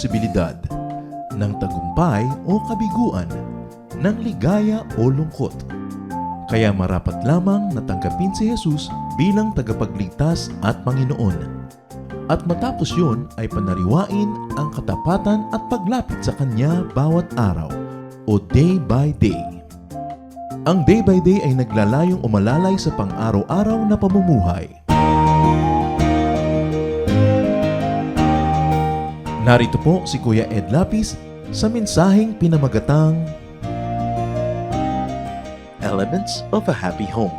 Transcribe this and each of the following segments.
posibilidad ng tagumpay o kabiguan, ng ligaya o lungkot. Kaya marapat lamang na tanggapin si Jesus bilang tagapagligtas at Panginoon. At matapos yun ay panariwain ang katapatan at paglapit sa Kanya bawat araw o day by day. Ang day by day ay naglalayong umalalay sa pang-araw-araw na pamumuhay. Narito po si Kuya Ed Lapis sa mensaheng pinamagatang Elements of a Happy Home.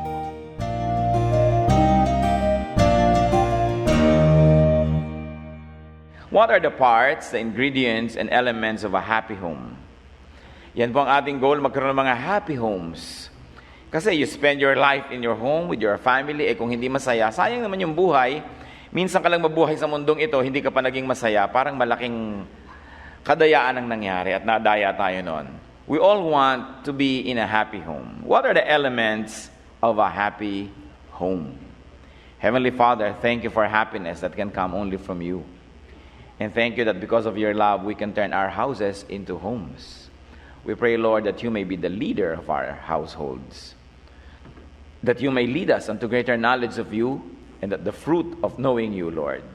What are the parts, the ingredients, and elements of a happy home? Yan po ang ating goal, magkaroon ng mga happy homes. Kasi you spend your life in your home with your family, kung hindi masaya, sayang naman yung buhay. Minsan ka lang mabuhay sa mundong ito, hindi ka pa naging masaya, parang malaking kadayaan ang nangyari at nadaya tayo noon. We all want to be in a happy home. What are the elements of a happy home? Heavenly Father, thank you for happiness that can come only from you. And thank you that because of your love, we can turn our houses into homes. We pray, Lord, that you may be the leader of our households. That you may lead us unto greater knowledge of you, and that the fruit of knowing you, Lord,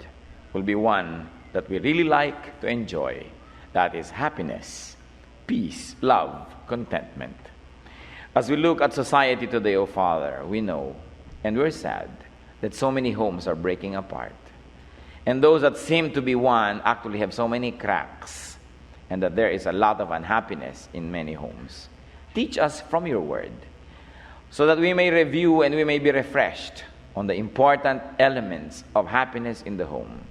will be one that we really like to enjoy. That is happiness, peace, love, contentment. As we look at society today, O Father, we know, and we're sad, that so many homes are breaking apart. And those that seem to be one actually have so many cracks, and that there is a lot of unhappiness in many homes. Teach us from your word, so that we may review and we may be refreshed on the important elements of happiness in the home.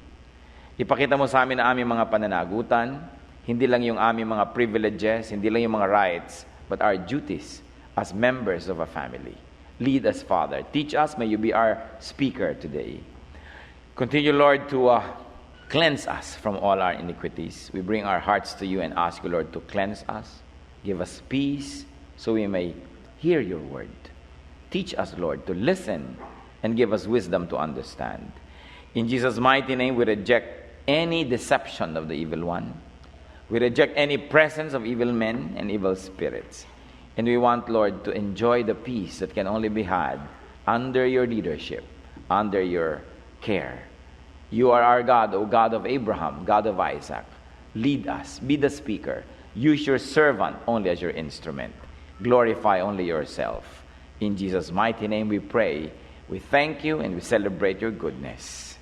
Ipakita mo sa amin ang aming mga pananagutan, hindi lang yung aming mga privileges, hindi lang yung mga rights, but our duties as members of a family. Lead us, Father. Teach us. May you be our speaker today. Continue, Lord, to cleanse us from all our iniquities. We bring our hearts to you and ask you, Lord, to cleanse us. Give us peace so we may hear your word. Teach us, Lord, to listen and give us wisdom to understand. In Jesus' mighty name, we reject any deception of the evil one. We reject any presence of evil men and evil spirits. And we want, Lord, to enjoy the peace that can only be had under your leadership, under your care. You are our God, O God of Abraham, God of Isaac. Lead us, be the speaker. Use your servant only as your instrument. Glorify only yourself. In Jesus' mighty name we pray. We thank you and we celebrate your goodness.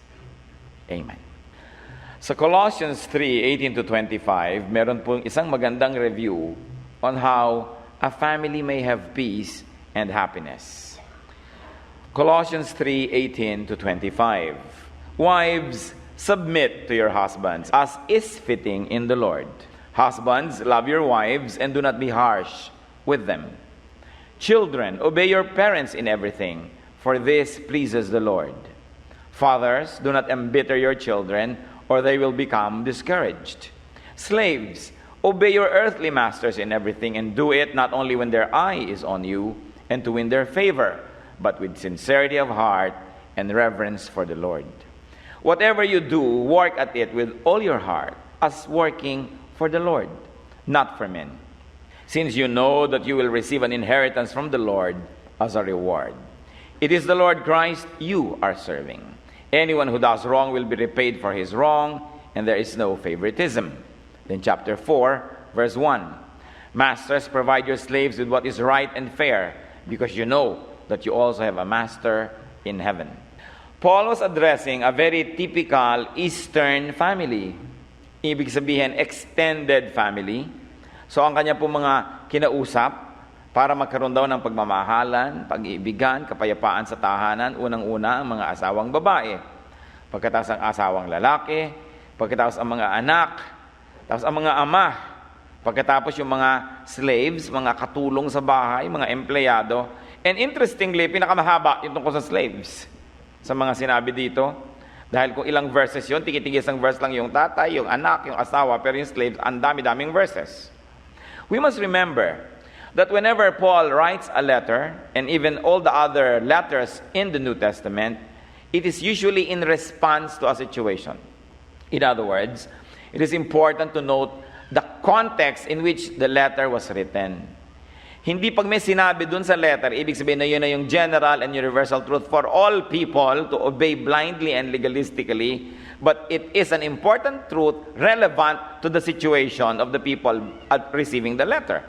Amen. Sa Colossians 3:18-25, meron pong isang magandang review on how a family may have peace and happiness. Colossians 3:18-25. Wives, submit to your husbands as is fitting in the Lord. Husbands, love your wives and do not be harsh with them. Children, obey your parents in everything, for this pleases the Lord. Fathers, do not embitter your children, or they will become discouraged. Slaves, obey your earthly masters in everything, and do it not only when their eye is on you, and to win their favor, but with sincerity of heart and reverence for the Lord. Whatever you do, work at it with all your heart, as working for the Lord, not for men, since you know that you will receive an inheritance from the Lord as a reward. It is the Lord Christ you are serving. Anyone who does wrong will be repaid for his wrong, and there is no favoritism. Then chapter 4, verse 1. Masters, provide your slaves with what is right and fair, because you know that you also have a master in heaven. Paul was addressing a very typical Eastern family. Ibig sabihin, extended family. So ang kanya po mga kinausap, para magkaroon daw ng pagmamahalan, pag-iibigan, kapayapaan sa tahanan, unang-una ang mga asawang babae. Pagkatapos ang asawang lalaki, pagkatapos ang mga anak, tapos ang mga ama, pagkatapos yung mga slaves, mga katulong sa bahay, mga empleyado. And interestingly, pinakamahaba yung tungkol sa slaves sa mga sinabi dito. Dahil kung ilang verses yun, tiki-tiki isang verse lang yung tatay, yung anak, yung asawa, pero yung slaves, ang dami-daming verses. We must remember that whenever Paul writes a letter, and even all the other letters in the New Testament, it is usually in response to a situation. In other words, it is important to note the context in which the letter was written. Hindi pag may sinabi dun sa letter, ibig sabihin na yun na yung general and universal truth for all people to obey blindly and legalistically, but it is an important truth relevant to the situation of the people at receiving the letter.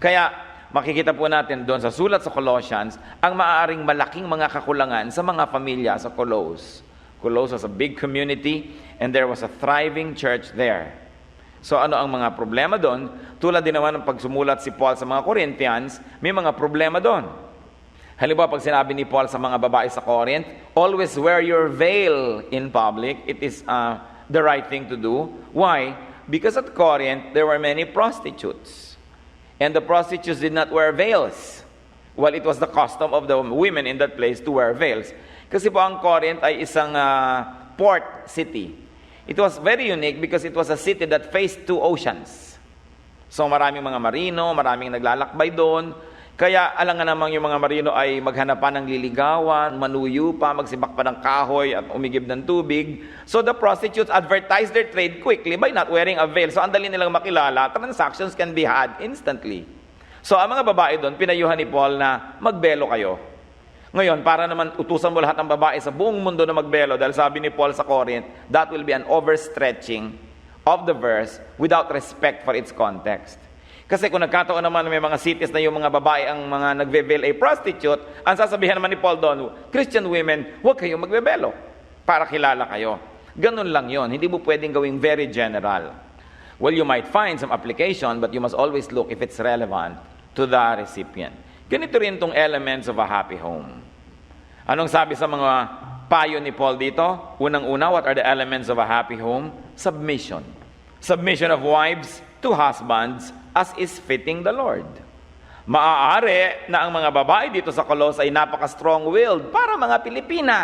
Kaya makikita po natin doon sa sulat sa Colossians ang maaaring malaking mga kakulangan sa mga pamilya sa Colossus. Colossus was a big community and there was a thriving church there. So ano ang mga problema doon? Tulad din naman ng pagsumulat si Paul sa mga Corinthians, may mga problema doon. Halimbawa, pag sinabi ni Paul sa mga babae sa Corinth, always wear your veil in public. It is the right thing to do. Why? Because at Corinth, there were many prostitutes. And the prostitutes did not wear veils. Well, it was the custom of the women in that place to wear veils. Kasi po ang Corinth ay isang port city. It was very unique because it was a city that faced two oceans. So maraming mga marino, maraming naglalakbay doon. Kaya alangan namang yung mga marino ay maghanap pa ng liligawan, manuyo pa, magsibak pa ng kahoy at umigib ng tubig. So the prostitutes advertised their trade quickly by not wearing a veil. So ang dali nilang makilala, transactions can be had instantly. So ang mga babae doon, pinayuhan ni Paul na magbelo kayo. Ngayon, para naman utusan mo lahat ng babae sa buong mundo na magbelo, dahil sabi ni Paul sa Corinth, that will be an overstretching of the verse without respect for its context. Kasi kung nagkataon naman may mga cities na yung mga babae ang mga nagve-veil ay prostitute, ang sasabihan naman ni Paul doon, Christian women, huwag kayong magbebelo para kilala kayo. Ganun lang yon. Hindi mo pwedeng gawing very general. Well, you might find some application, but you must always look if it's relevant to the recipient. Ganito rin itong elements of a happy home. Anong sabi sa mga payo ni Paul dito? Unang-una, what are the elements of a happy home? Submission. Submission of wives to husbands as is fitting the Lord. Maaari na ang mga babae dito sa Colossae ay napaka-strong-willed para mga Pilipina.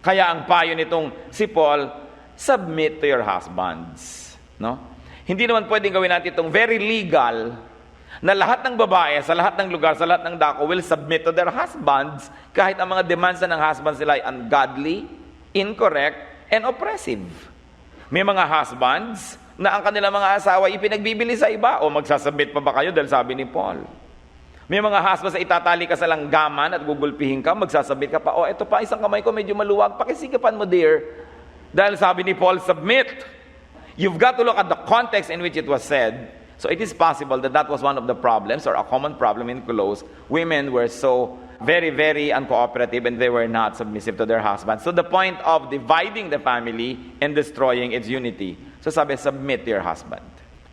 Kaya ang payo nitong si Paul, submit to your husbands. No? Hindi naman pwedeng gawin natin itong very legal na lahat ng babae, sa lahat ng lugar, sa lahat ng dako, will submit to their husbands kahit ang mga demands ng husbands nila ay ungodly, incorrect, and oppressive. May mga husbands na ang kanilang mga asawa ipinagbibili sa iba o magsasubmit pa ba kayo dahil sabi ni Paul. May mga husbands na itatali ka sa langgaman at gugulpihin ka, magsasabit ka pa, oh, ito pa, isang kamay ko medyo maluwag, pakisigapan mo dear. Dahil sabi ni Paul, submit. You've got to look at the context in which it was said. So it is possible that that was one of the problems or a common problem in Colossus. Women were so very, very uncooperative and they were not submissive to their husbands. So the point of dividing the family and destroying its unity. So sabi, submit to your husband.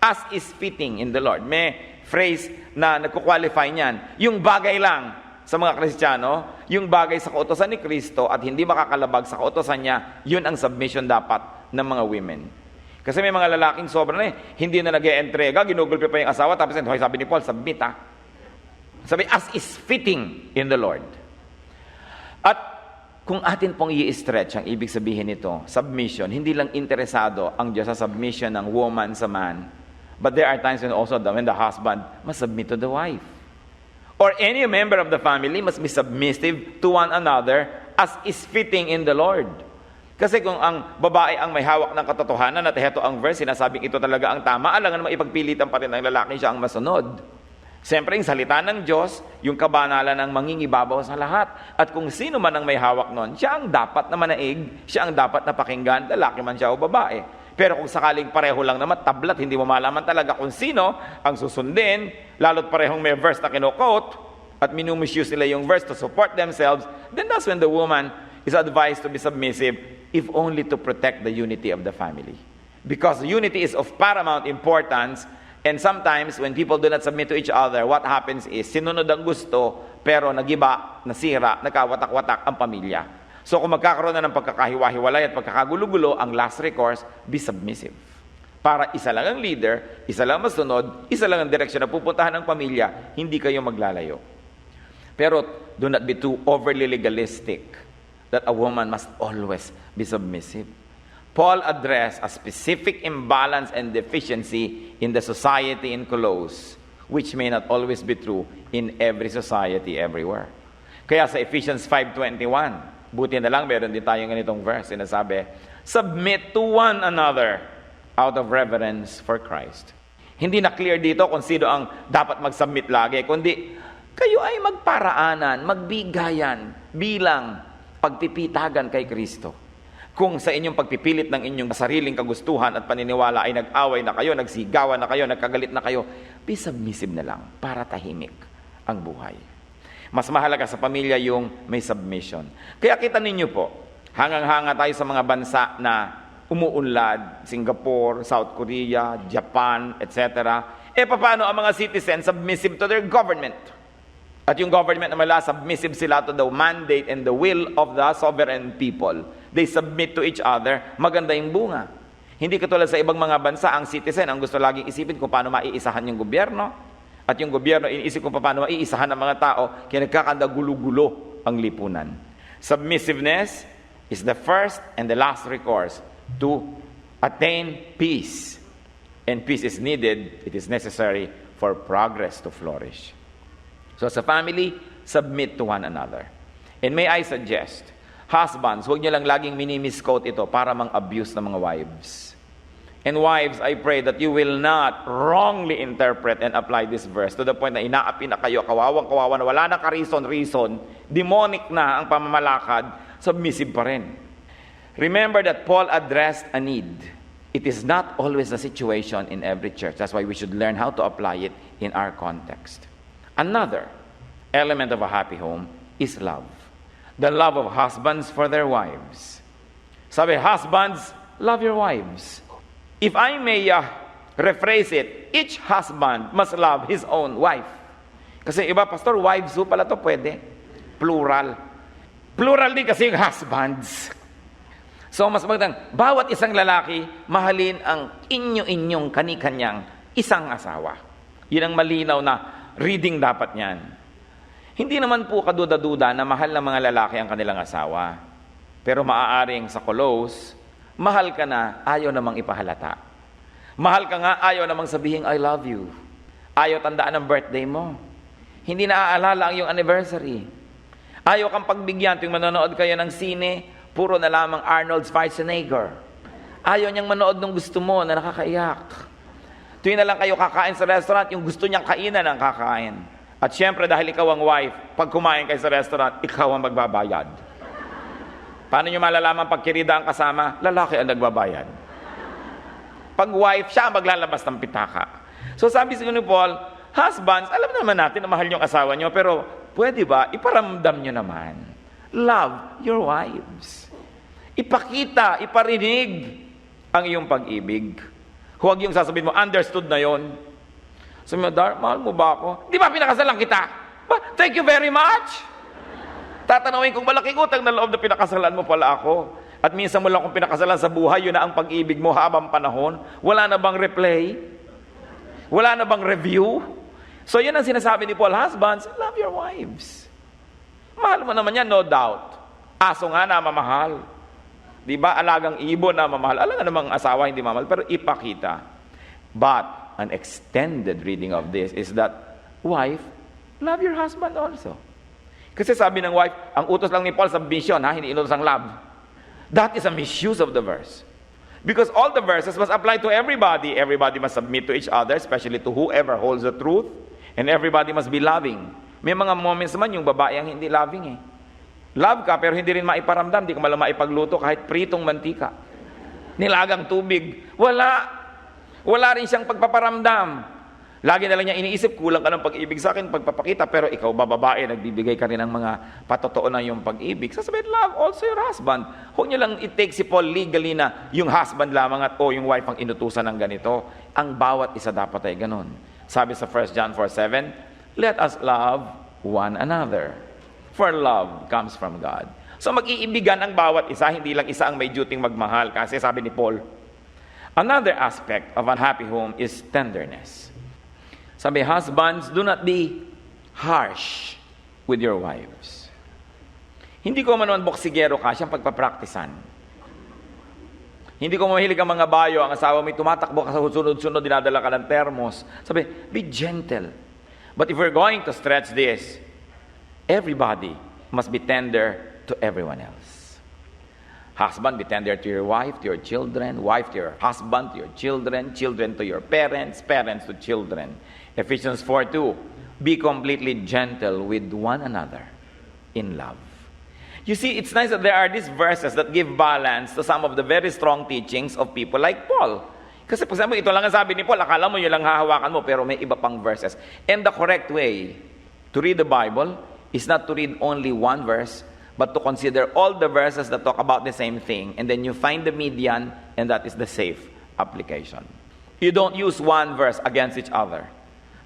As is fitting in the Lord. May phrase na nagkukwalify niyan. Yung bagay lang sa mga Kristiyano, yung bagay sa kautosan ni Kristo at hindi makakalabag sa kautosan niya, yun ang submission dapat ng mga women. Kasi may mga lalaking sobra na hindi na nag-e-entrega, ginugulpe pa yung asawa, tapos sabi ni Paul, submit ha. Sabi, as is fitting in the Lord. At kung atin pong i-stretch ang ibig sabihin nito, submission, hindi lang interesado ang Diyos sa submission ng woman sa man, but there are times when also when the husband must submit to the wife. Or any member of the family must be submissive to one another as is fitting in the Lord. Kasi kung ang babae ang may hawak ng katotohanan at heto ang verse, sinasabing ito talaga ang tama, alangan naman ipagpilitan pa rin ng lalaki siya ang masunod. Siyempre, yung salita ng Diyos, yung kabanalan ng mangingibabaw sa lahat. At kung sino man ang may hawak nun, siya ang dapat na manaig, siya ang dapat na pakinggan, lalaki man siya o babae. Pero kung sakaling pareho lang naman, tablat, hindi mo malaman talaga kung sino ang susundin, lalo't parehong may verse na kino-quote, at minumisuse nila yung verse to support themselves, then that's when the woman is advised to be submissive, if only to protect the unity of the family. Because unity is of paramount importance, and sometimes when people do not submit to each other, what happens is, sinunod ang gusto, pero nagiba, nasira, nakawatak-watak ang pamilya. So kung magkakaroon na ng pagkakahiwa-hiwalay at pagkakagulo-gulo, ang last recourse, be submissive. Para isa lang ang leader, isa lang masunod, isa lang ang direksyon na pupuntahan ng pamilya, hindi kayo maglalayo. Pero do not be too overly legalistic that a woman must always be submissive. Paul addressed a specific imbalance and deficiency in the society in Colossus, which may not always be true in every society everywhere. Kaya sa Ephesians 5:21, buti na lang meron din tayong ganitong verse, sinasabi, submit to one another out of reverence for Christ. Hindi na clear dito kung sino ang dapat mag-submit lagi, kundi kayo ay magparaanan, magbigayan bilang pagpipitagan kay Kristo. Kung sa inyong pagpipilit ng inyong sariling kagustuhan at paniniwala ay nag-away na kayo, nagsigawan na kayo, nagkagalit na kayo, be submissive na lang para tahimik ang buhay. Mas mahalaga sa pamilya yung may submission. Kaya kita ninyo po, hangang-hanga tayo sa mga bansa na umuunlad, Singapore, South Korea, Japan, etc. Paano ang mga citizens submissive to their government? At yung government naman submissive sila to the mandate and the will of the sovereign people. They submit to each other. Maganda yung bunga. Hindi katulad sa ibang mga bansa, ang citizen ang gusto laging isipin kung paano maiisahan yung gobyerno. At yung gobyerno iniisip kung paano maiisahan ng mga tao, kaya nagkakanda gulo-gulo ang lipunan. Submissiveness is the first and the last recourse to attain peace. And peace is needed, it is necessary for progress to flourish. So sa family, submit to one another. And may I suggest, husbands, huwag niyo lang laging mini-misquote ito para mang-abuse ng mga wives. And wives, I pray that you will not wrongly interpret and apply this verse to the point na inaapi na kayo, kawawang-kawawa na wala na ka-reason, demonic na ang pamamalakad, submissive pa rin. Remember that Paul addressed a need. It is not always a situation in every church. That's why we should learn how to apply it in our context. Another element of a happy home is love. The love of husbands for their wives. Sabi, husbands, love your wives. If I may rephrase it, each husband must love his own wife. Kasi iba, pastor, wives ho pala to pwede. Plural. Plural din kasi yung husbands. So mas magandang, bawat isang lalaki, mahalin ang inyo-inyong kani-kanyang isang asawa. Yun ang malinaw na reading dapat niyan. Hindi naman po kaduda-duda na mahal ng mga lalaki ang kanilang asawa. Pero maaaring sa close, mahal ka na, ayaw namang ipahalata. Mahal ka nga, ayaw namang sabihin, I love you. Ayaw tandaan ang birthday mo. Hindi naaalala ang iyong anniversary. Ayaw kang pagbigyan tuwing manonood kayo ng sine, puro na lamang Arnold Schwarzenegger. Ayaw niyang manood ng gusto mo na nakakaiyak. Tuwing na lang kayo kakain sa restaurant, yung gusto niyang kainan ang kakain. At syempre, dahil ikaw ang wife, pag kumain kayo sa restaurant, ikaw ang magbabayad. Paano niyo malalaman pag kirida ang kasama? Lalaki ang nagbabayad. Pag wife, siya ang maglalabas ng pitaka. So sabi sa ni Paul, husbands, alam naman natin na mahal yung asawa niyo, pero pwede ba, iparamdam niyo naman. Love your wives. Ipakita, iparinig ang iyong pag-ibig. Huwag yung sasabihin mo, understood na yon. Sabi mo, Dar, mahal mo ba ako? Di ba pinakasalan kita? Thank you very much. Tatanawin kung malaking utang na loob na pinakasalan mo pala ako. At minsan mo lang kung pinakasalan sa buhay, yun na ang pag-ibig mo habang panahon. Wala na bang replay? Wala na bang review? So yun ang sinasabi ni Paul, husbands, love your wives. Mahal mo naman yan, no doubt. Aso nga na mamahal. Di ba? Alagang ibon na mamahal. Alam nga namang asawa hindi mamahal, pero ipakita. But an extended reading of this is that, wife, love your husband also. Kasi sabi ng wife, ang utos lang ni Paul, submission, ha? Hindi inutos ang love. That is a misuse of the verse. Because all the verses must apply to everybody. Everybody must submit to each other, especially to whoever holds the truth. And everybody must be loving. May mga moments naman yung babae ang hindi loving eh. Love ka, pero hindi rin maiparamdam. Hindi ka malang maipagluto kahit pritong mantika. Nilagang tubig. Wala. Wala rin siyang pagpaparamdam. Lagi na lang niya iniisip, kulang ka ng pag-ibig sa akin, pagpapakita, pero ikaw babae, nagbibigay ka rin ng mga patotoo na yung pag-ibig. Sasabihin, love also your husband. Huwag niyo lang i-take si Paul legally na yung husband lamang at yung wife ang inutusan ng ganito. Ang bawat isa dapat ay ganun. Sabi sa 1 John 4:7, let us love one another. For love comes from God. So mag-iibigan ang bawat isa, hindi lang isa ang may duting magmahal. Kasi sabi ni Paul, another aspect of a happy home is tenderness. Sabi, husbands, do not be harsh with your wives. Hindi ko man boksigero ka, siyang pagpapraktisan. Hindi ko mahilig ang mga bayo, ang asawa may tumatakbo ka sa sunod-sunod, dinadala ka ng termos. Sabi, be gentle. But if we're going to stretch this, everybody must be tender to everyone else. Husband, be tender to your wife, to your children. Wife to your husband, to your children. Children to your parents. Parents to children. Ephesians 4:2, be completely gentle with one another in love. You see, it's nice that there are these verses that give balance to some of the very strong teachings of people like Paul. Kasi for example, ito lang ang sabi ni Paul, akala mo yun lang hahawakan mo, pero may iba pang verses. And the correct way to read the Bible is not to read only one verse, but to consider all the verses that talk about the same thing, and then you find the median, and that is the safe application. You don't use one verse against each other,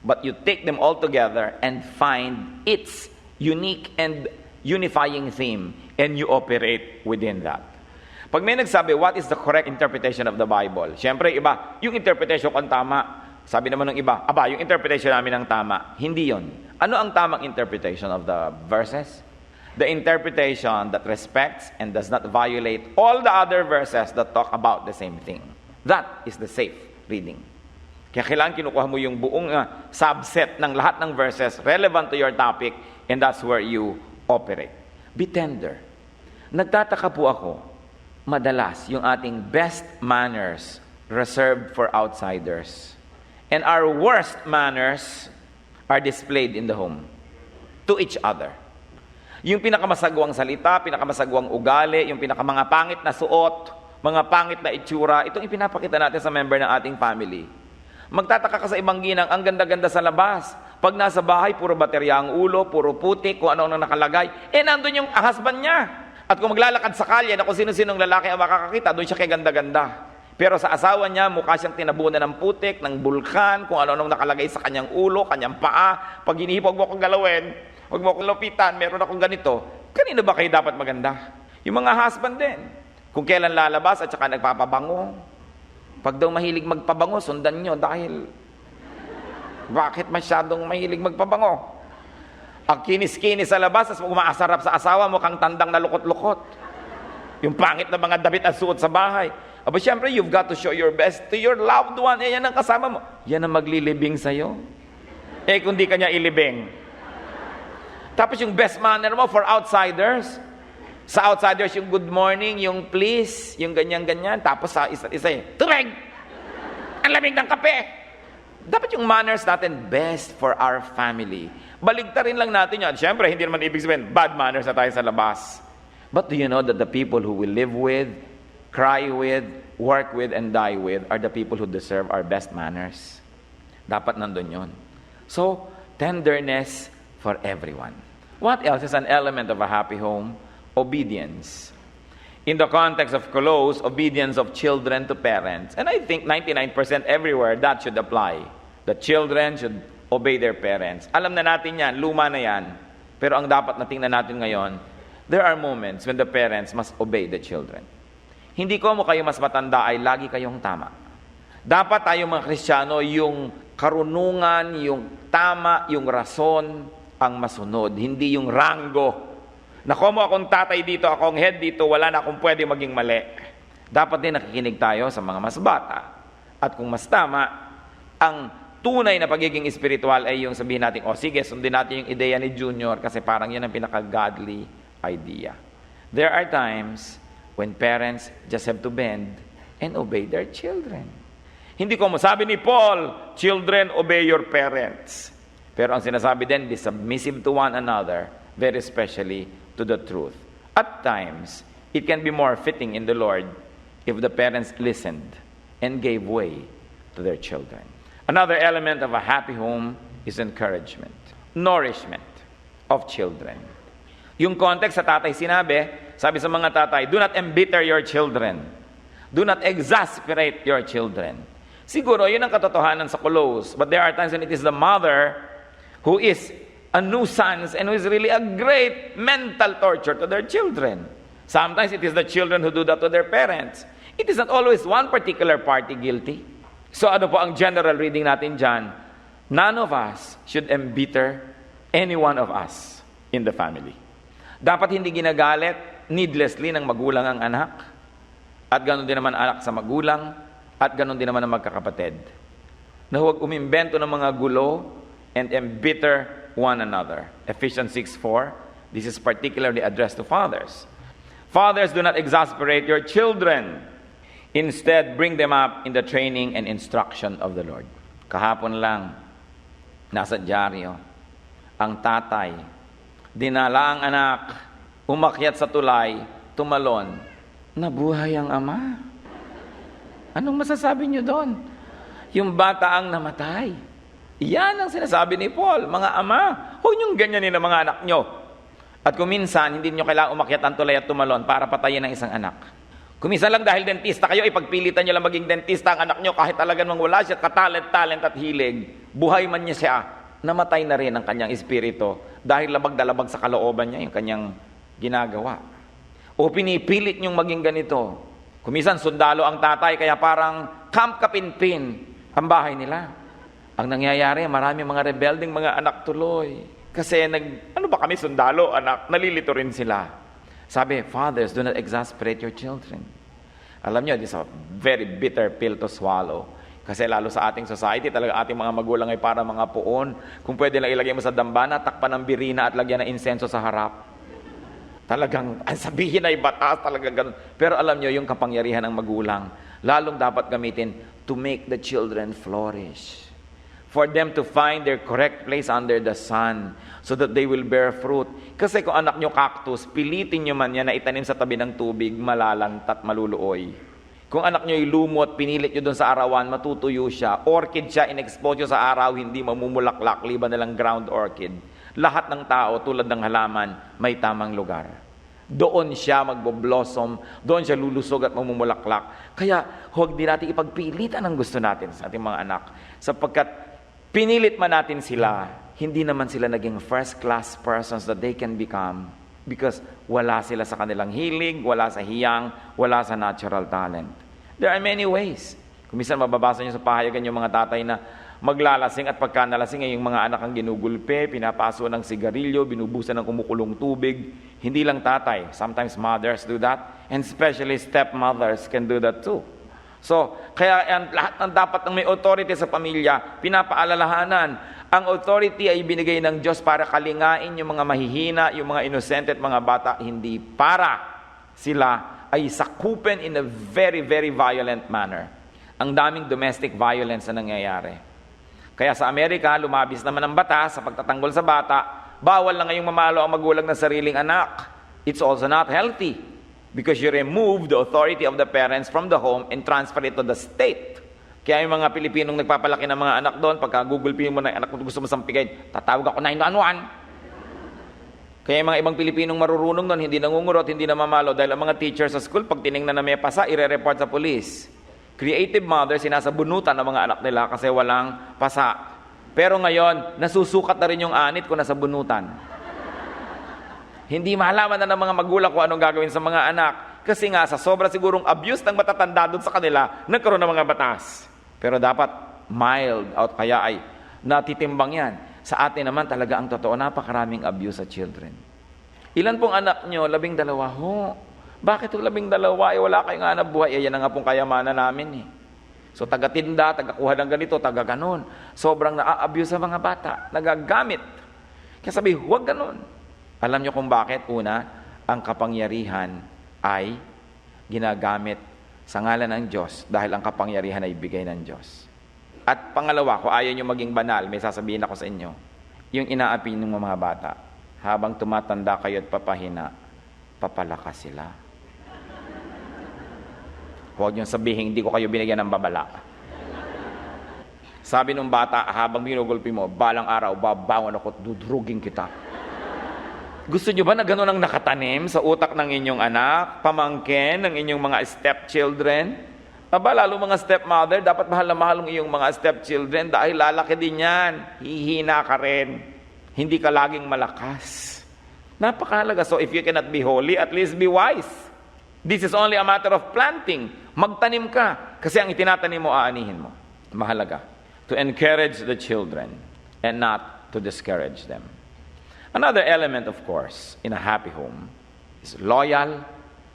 but you take them all together and find its unique and unifying theme, and you operate within that. Pag may nagsabi, what is the correct interpretation of the Bible? Siyempre, iba, yung interpretation ko ang tama. Sabi naman ng iba, yung interpretation namin ang tama. Hindi yon. Ano ang tamang interpretation of the verses? The interpretation that respects and does not violate all the other verses that talk about the same thing. That is the safe reading. Kaya kailangan kinukuha mo yung buong subset ng lahat ng verses relevant to your topic, and that's where you operate. Be tender. Nagtataka po ako, madalas yung ating best manners reserved for outsiders. And our worst manners are displayed in the home to each other. Yung pinakamasagwang salita, pinakamasagwang ugali, yung pinakamanga pangit na suot, mga pangit na itsura, itong ipinapakita natin sa member ng ating family. Magtataka ka sa ibang ginang, ang ganda-ganda sa labas. Pag nasa bahay, puro baterya ang ulo, puro putik, kung ano-ano nakalagay. Nandun yung husband niya. At kung maglalakad sa kalye na kung sino-sinong lalaki ang makakakita, doon siya kay ganda-ganda. Pero sa asawa niya, mukha siyang tinabunan ng putik, ng bulkan, kung ano-anong nakalagay sa kanyang ulo, kanyang paa. Pag hinihipag mo akong galawin, huwag mo akong lupitan, meron akong ganito. Kanino ba kayo dapat maganda? Yung mga husband din. Kung kailan lalabas at saka nagpapabango. Pag daw mahilig magpabango, sundan nyo dahil bakit masyadong mahilig magpabango? Ang kinis-kinis sa labas, as umaasarap sa asawa, mukhang tandang na lukot-lukot. Yung pangit na mga damit at suot sa bahay. Aba, syempre, you've got to show your best to your loved one. Yan ang kasama mo. Yan ang maglilibing sa'yo. Kung di ka niya ilibing. Tapos yung best manner mo for outsiders. Sa outsiders, yung good morning, yung please, yung ganyan-ganyan. Tapos sa isa tubig! Ang lamig ng kape! Dapat yung manners natin best for our family. Baligtarin lang natin yan. Siyempre, hindi naman ibig sabihin, bad manners na tayo sa labas. But do you know that the people who we live with, cry with, work with, and die with are the people who deserve our best manners? Dapat nandun yun. So, tenderness for everyone. What else is an element of a happy home? Obedience. In the context of Colosse, obedience of children to parents. And I think 99% everywhere that should apply. The children should obey their parents. Alam na natin yan, luma na yan. Pero ang dapat na tingnan natin ngayon, there are moments when the parents must obey the children. Hindi ko mo kayo mas matanda ay lagi kayong tama. Dapat tayo mga Kristiyano, yung karunungan, yung tama, yung rason, ang masunod, hindi yung rango. Nako mo akong tatay dito, akong head dito, wala na akong pwede maging mali. Dapat din nakikinig tayo sa mga mas bata. At kung mas tama, ang tunay na pagiging espiritual ay yung sabihin natin, sige, sundin natin yung ideya ni Junior kasi parang yun ang pinaka-godly idea. There are times when parents just have to bend and obey their children. Hindi ko masabi ni Paul, children, obey your parents. Pero ang sinasabi din, be submissive to one another, very especially to the truth. At times, it can be more fitting in the Lord if the parents listened and gave way to their children. Another element of a happy home is encouragement, nourishment of children. Yung context sa tatay sinabi, sabi sa mga tatay, do not embitter your children. Do not exasperate your children. Siguro, yun ang katotohanan sa Colosse. But there are times when it is the mother who is a nuisance and who is really a great mental torture to their children. Sometimes it is the children who do that to their parents. It is not always one particular party guilty. So ano po ang general reading natin dyan? None of us should embitter any one of us in the family. Dapat hindi ginagalit needlessly ng magulang ang anak, at ganoon din naman anak sa magulang, at ganoon din naman ang magkakapatid. Na huwag umimbento ng mga gulo and embitter one another. Ephesians 6:4, this is particularly addressed to fathers. Fathers, do not exasperate your children. Instead, bring them up in the training and instruction of the Lord. Kahapon lang, nasa dyaryo, ang tatay, dinala ang anak, umakyat sa tulay, tumalon, nabuhay ang ama. Anong masasabi niyo doon? Yung bata ang namatay. Yan ang sinasabi ni Paul, mga ama, huwag niyong ganyanin ang mga anak niyo. At kung minsan, hindi niyo kailangang umakyat ang tulay at tumalon para patayin ang isang anak. Kung minsan lang dahil dentista kayo, ipagpilitan niyo lang maging dentista ang anak niyo kahit talagang wala siya katalent at hilig, buhay man niya siya, namatay na rin ang kanyang espiritu dahil labag-dalabag sa kalooban niya yung kanyang ginagawa. O pinipilit niyong maging ganito. Kung minsan sundalo ang tatay, kaya parang Camp Kapinpin ang bahay nila. Ang nangyayari, marami mga rebelding mga anak tuloy. Kasi ano ba kami sundalo, anak? Nalilito rin sila. Sabi, fathers, do not exasperate your children. Alam niyo, this is a very bitter pill to swallow. Kasi lalo sa ating society, talaga ating mga magulang ay para mga puon. Kung pwede lang ilagay mo sa dambana, takpan ng birina at lagyan ng insenso sa harap. Talagang, sabihin ay batas, talagang ganun. Pero alam niyo, yung kapangyarihan ng magulang, lalong dapat gamitin to make the children flourish. For them to find their correct place under the sun so that they will bear fruit. Kasi kung anak nyo cactus, pilitin nyo man yan na itanim sa tabi ng tubig, malalantat, maluluoy. Kung anak nyo lumot, pinilit nyo doon sa arawan, matutuyo siya. Orchid siya, in-expose nyo sa araw, hindi mamumulaklak, liban na lang ground orchid. Lahat ng tao, tulad ng halaman, may tamang lugar. Doon siya magbo-blossom, doon siya lulusog at mamumulaklak. Kaya huwag din natin ipagpilitan ang gusto natin sa ating mga anak. Sapagkat pinilit man natin sila, hindi naman sila naging first-class persons that they can become because wala sila sa kanilang hilig, wala sa hiyang, wala sa natural talent. There are many ways. Kung minsan mababasa niyo sa pahayagan yung mga tatay na maglalasing at pagka nalasing ay yung mga anak ang ginugulpe, pinapaso ng sigarilyo, binubusan ng kumukulong tubig. Hindi lang tatay, sometimes mothers do that, and especially stepmothers can do that too. So, kaya lahat ng dapat ng may authority sa pamilya, pinapaalalahanan. Ang authority ay binigay ng Diyos para kalingain yung mga mahihina, yung mga inosente at mga bata, hindi para sila ay sakupin in a very, very violent manner. Ang daming domestic violence na nangyayari. Kaya sa Amerika, lumabis naman ang batas sa pagtatanggol sa bata, bawal na ngayong mamalo ang magulang ng sariling anak. It's also not healthy. Because you remove the authority of the parents from the home and transfer it to the state. Kaya yung mga Pilipinong nagpapalaki ng mga anak doon, pagka Google Pin mo na anak mo gusto mo sampigay, tatawag ako 911. Kaya yung mga ibang Pilipinong marurunong doon, hindi nangungurot, hindi namamalo, dahil ang mga teachers sa school, pag tinignan na may pasa, ire-report sa police. Creative mothers, sinasabunutan ng mga anak nila kasi walang pasa. Pero ngayon, nasusukat na rin yung anit kung nasa bunutan. Hindi mahalaman na ng mga magulang kung anong gagawin sa mga anak. Kasi nga, sa sobra sigurong abuse ng matatanda doon sa kanila, nagkaroon ng mga batas. Pero dapat mild out, kaya ay natitimbang yan. Sa atin naman talaga ang totoo, napakaraming abuse sa children. Ilan pong anak nyo? 12 ho. Bakit 12? Wala kayong hanap buhay. Yan na nga pong kayamanan namin eh. So taga-tinda, taga-kuha ng ganito, taga-ganon. Sobrang na-abuse sa mga bata. Nagagamit. Kaya sabi, huwag ganon. Alam niyo kung bakit? Una, ang kapangyarihan ay ginagamit sa ngalan ng Diyos dahil ang kapangyarihan ay bigay ng Diyos. At pangalawa, kung ayaw niyo maging banal, may sasabihin ako sa inyo, yung inaapi ng mga bata, habang tumatanda kayo at papahina, papalakas sila. Huwag niyong sabihin, hindi ko kayo binigyan ng babala. Sabi ng bata, habang binugulpi mo, balang araw, babangon ako, dudrugin kita. Gusto nyo ba na gano'n ang nakatanim sa utak ng inyong anak, pamangkin, ng inyong mga stepchildren? Aba, lalo mga stepmother, dapat mahal na mahal ang iyong mga stepchildren dahil lalaki din yan. Hihina ka rin. Hindi ka laging malakas. Napakahalaga. So if you cannot be holy, at least be wise. This is only a matter of planting. Magtanim ka. Kasi ang itinatanim mo, aanihin mo. Mahalaga. To encourage the children and not to discourage them. Another element, of course, in a happy home is loyal,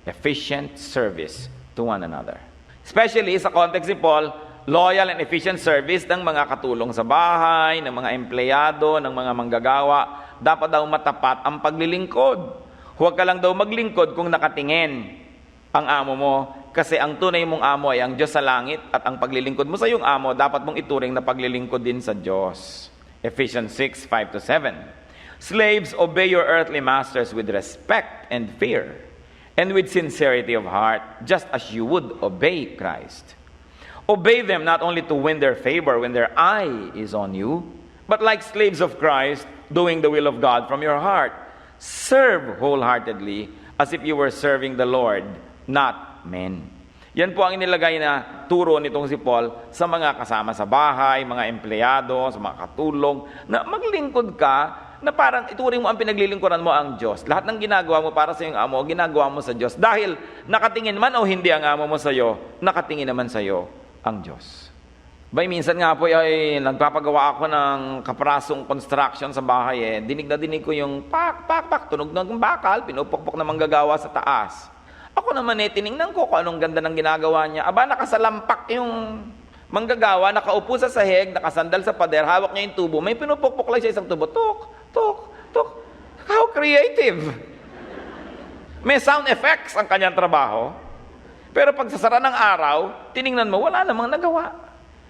efficient service to one another. Especially sa context ni Paul, loyal and efficient service ng mga katulong sa bahay, ng mga empleyado, ng mga manggagawa, dapat daw matapat ang paglilingkod. Huwag ka lang daw maglingkod kung nakatingin ang amo mo. Kasi ang tunay mong amo ay ang Diyos sa langit at ang paglilingkod mo sa iyong amo, dapat mong ituring na paglilingkod din sa Diyos. Ephesians 6:5-7. Slaves, obey your earthly masters with respect and fear, and with sincerity of heart, just as you would obey Christ. Obey them not only to win their favor when their eye is on you, but like slaves of Christ, doing the will of God from your heart. Serve wholeheartedly as if you were serving the Lord, not men. Yan po ang inilagay na turo nitong si Paul sa mga kasama sa bahay, mga empleyado, sa mga katulong, na maglingkod ka, na parang ituring mo ang pinaglilingkuran mo ang Diyos. Lahat ng ginagawa mo para sa iyong amo, ginagawa mo sa Diyos. Dahil nakatingin man o hindi ang amo mo sa iyo, nakatingin naman sa iyo ang Diyos. Minsan nga po ay nagpapagawa ako ng kaprasong construction sa bahay. Dinig na dinig ko yung pak, tunog ng bakal, pinupukpok na manggagawa sa taas. Ako naman tiningnan ko kung anong ganda ng ginagawa niya. Aba, nakasalampak yung manggagawa, nakaupo sa sahig, nakasandal sa pader, hawak niya yung tubo, may pinupukpok lang siya isang tubo. Tuk, tuk, tuk. How creative! May sound effects ang kanyang trabaho. Pero pag sasara ng araw, tiningnan mo, wala namang nagawa.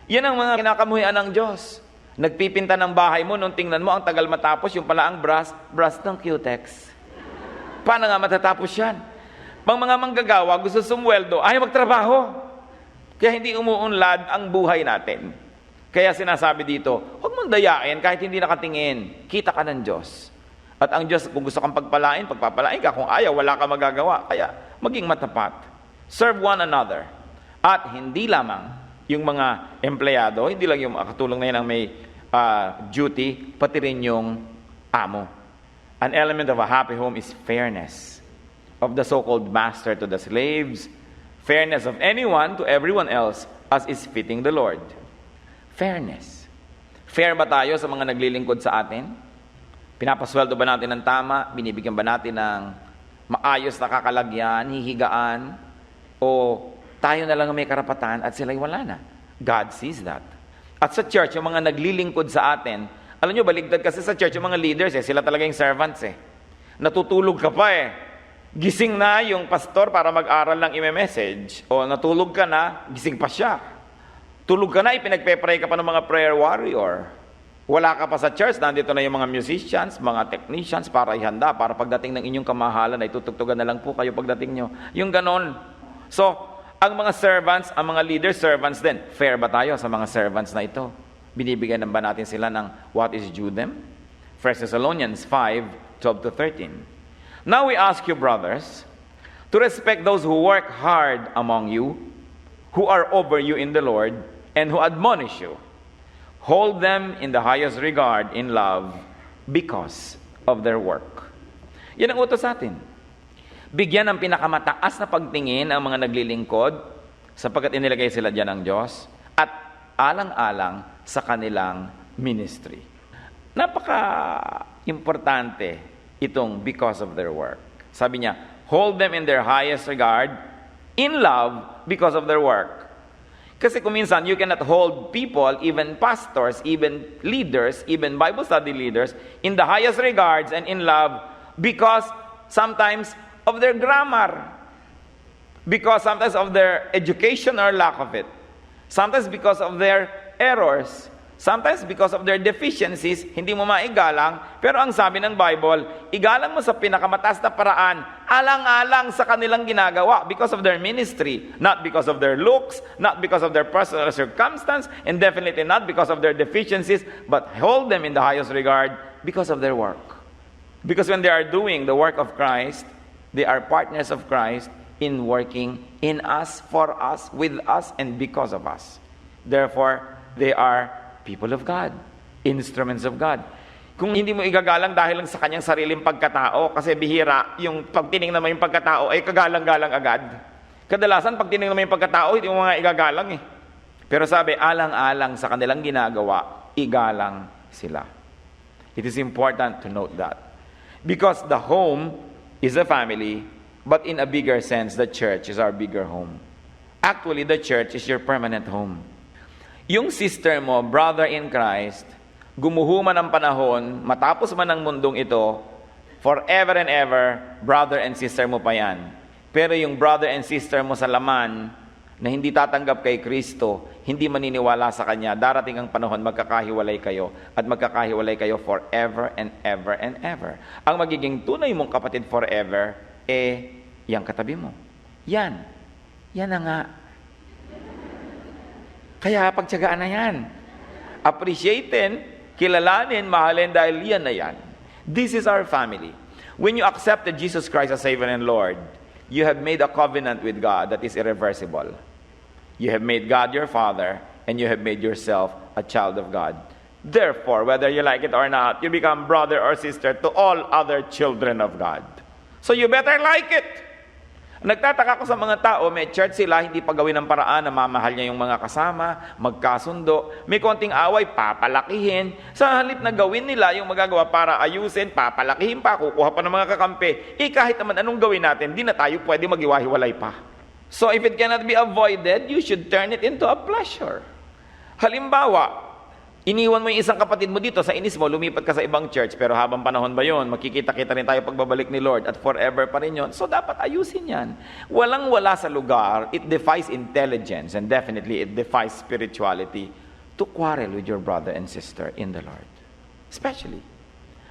Yan ang mga kinakamuhian ng Diyos. Nagpipinta ng bahay mo, nung tingnan mo, ang tagal matapos, yung pala ang brass ng Q-Tex. Paano nga matatapos yan? Pang mga manggagawa, gusto sumweldo, ayaw magtrabaho. Kaya hindi umuunlad ang buhay natin. Kaya sinasabi dito, huwag mong dayain kahit hindi nakatingin. Kita ka ng Diyos. At ang Diyos, kung gusto kang pagpalain ka. Kung ayaw, wala ka magagawa. Kaya maging matapat. Serve one another. At hindi lamang yung mga empleyado, hindi lang yung katulong na yun ang may duty, pati rin yung amo. An element of a happy home is fairness of the so-called master to the slaves, fairness of anyone to everyone else as is fitting the Lord. Fairness. Fair ba tayo sa mga naglilingkod sa atin? Pinapasweldo ba natin ng tama? Binibigyan ba natin ng maayos na kakalagyan, hihigaan? O tayo na lang may karapatan at sila'y wala na? God sees that. At sa church, yung mga naglilingkod sa atin, alam nyo, baligtad kasi sa church, yung mga leaders, sila talaga yung servants Natutulog ka pa Gising na yung pastor para mag-aral ng ime-message. O natulog ka na, gising pa siya. Tulog ka na, ipinagpe-pray ka pa ng mga prayer warrior. Wala ka pa sa church, nandito na yung mga musicians, mga technicians para ihanda, para pagdating ng inyong kamahalan ay tutugtugan na lang po kayo pagdating nyo. Yung ganon. So, ang mga servants, ang mga leader servants din, fair ba tayo sa mga servants na ito? Binibigyan ba natin sila ng what is due them? 1 Thessalonians 5:12-13. Now we ask you, brothers, to respect those who work hard among you, who are over you in the Lord, and who admonish you. Hold them in the highest regard in love because of their work. Yan ang utos sa atin. Bigyan ng pinakamataas na pagtingin ang mga naglilingkod sapagkat inilagay sila dyan ng Diyos at alang-alang sa kanilang ministry. Napaka-importante itong because of their work. Sabi niya, hold them in their highest regard, in love, because of their work. Kasi kung minsan, you cannot hold people, even pastors, even leaders, even Bible study leaders, in the highest regards and in love, because sometimes of their grammar, because sometimes of their education or lack of it, sometimes because of their errors, sometimes because of their deficiencies, hindi mo maigalang. Pero ang sabi ng Bible, igalang mo sa pinakamataas na paraan, alang-alang sa kanilang ginagawa because of their ministry, not because of their looks, not because of their personal circumstance, and definitely not because of their deficiencies, but hold them in the highest regard because of their work. Because when they are doing the work of Christ, they are partners of Christ in working in us, for us, with us, and because of us. Therefore, they are people of God, instruments of God. Kung hindi mo igagalang dahil lang sa kanyang sariling pagkatao, kasi bihira, yung pag tinignan mo yung pagkatao ay kagalang-galang agad. Kadalasan, pag tinignan mo yung pagkatao, hindi mo mga igagalang Pero sabi, alang-alang sa kanilang ginagawa, igalang sila. It is important to note that. Because the home is a family, but in a bigger sense, the church is our bigger home. Actually, the church is your permanent home. Yung sister mo, brother in Christ, gumuho man ang panahon, matapos man ang mundong ito, forever and ever, brother and sister mo pa yan. Pero yung brother and sister mo sa laman, na hindi tatanggap kay Kristo, hindi maniniwala sa Kanya, darating ang panahon, magkakahiwalay kayo, at magkakahiwalay kayo forever and ever and ever. Ang magiging tunay mong kapatid forever, yung katabi mo. Yan. Yan na nga. Kaya pagtiyagaan na yan. Appreciatein, kilalanin, mahalin dahil yan na yan. This is our family. When you accepted Jesus Christ as Savior and Lord, you have made a covenant with God that is irreversible. You have made God your Father, and you have made yourself a child of God. Therefore, whether you like it or not, you become brother or sister to all other children of God. So you better like it. Nagtataka ko sa mga tao, may church sila, hindi pa gawin ng paraan na mamahal niya yung mga kasama, magkasundo, may konting away, papalakihin. Sa halip na gawin nila yung magagawa para ayusin, papalakihin pa, kukuha pa ng mga kakampi. Kahit naman anong gawin natin, di na tayo pwede maghiwa-hiwalay pa. So if it cannot be avoided, you should turn it into a pleasure. Halimbawa, iniwan mo yung isang kapatid mo dito, sa inis mo, lumipat ka sa ibang church, pero habang panahon ba yun, makikita-kita rin tayo pagbabalik ni Lord, at forever pa rin yun. So dapat ayusin yan. Walang-wala sa lugar, it defies intelligence, and definitely it defies spirituality, to quarrel with your brother and sister in the Lord. Especially.